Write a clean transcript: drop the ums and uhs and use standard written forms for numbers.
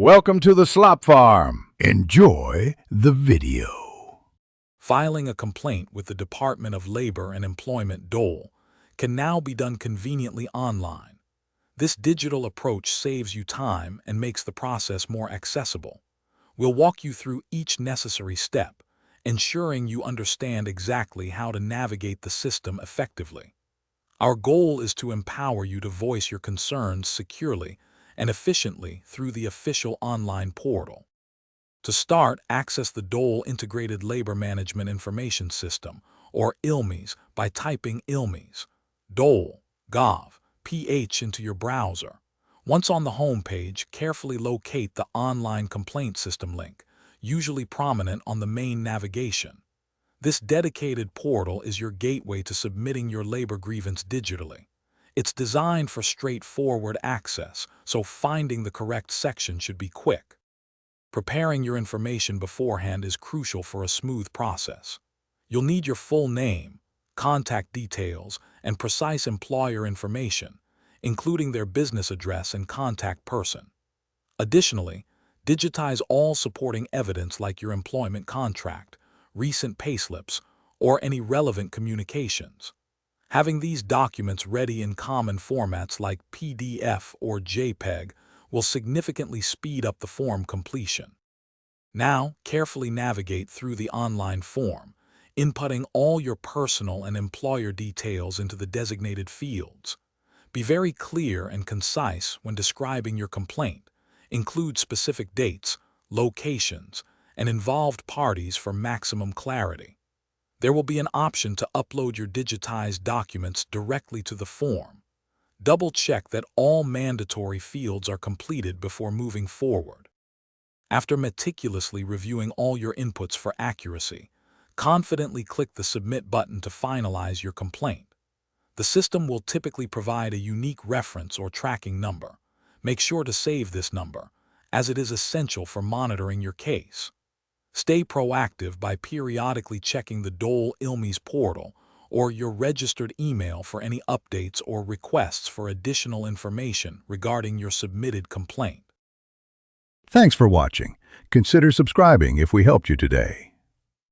Welcome to the Slop Farm. Enjoy the video. Filing a complaint with the Department of Labor and Employment DOLE can now be done conveniently online. This digital approach saves you time and makes the process more accessible. We'll walk you through each necessary step, ensuring you understand exactly how to navigate the system effectively. Our goal is to empower you to voice your concerns securely and efficiently through the official online portal. To start, access the DOLE Integrated Labor Management Information System, or ILMIS, by typing ILMIS, dole.gov.ph into your browser. Once on the home page, carefully locate the Online Complaint System link, usually prominent on the main navigation. This dedicated portal is your gateway to submitting your labor grievance digitally. It's designed for straightforward access, so finding the correct section should be quick. Preparing your information beforehand is crucial for a smooth process. You'll need your full name, contact details, and precise employer information, including their business address and contact person. Additionally, digitize all supporting evidence like your employment contract, recent payslips, or any relevant communications. Having these documents ready in common formats like PDF or JPEG will significantly speed up the form completion. Now, carefully navigate through the online form, inputting all your personal and employer details into the designated fields. Be very clear and concise when describing your complaint. Include specific dates, locations, and involved parties for maximum clarity. There will be an option to upload your digitized documents directly to the form. Double-check that all mandatory fields are completed before moving forward. After meticulously reviewing all your inputs for accuracy, confidently click the Submit button to finalize your complaint. The system will typically provide a unique reference or tracking number. Make sure to save this number, as it is essential for monitoring your case. Stay proactive by periodically checking the DOLE ILMIS portal or your registered email for any updates or requests for additional information regarding your submitted complaint. Thanks for watching. Consider subscribing if we helped you today.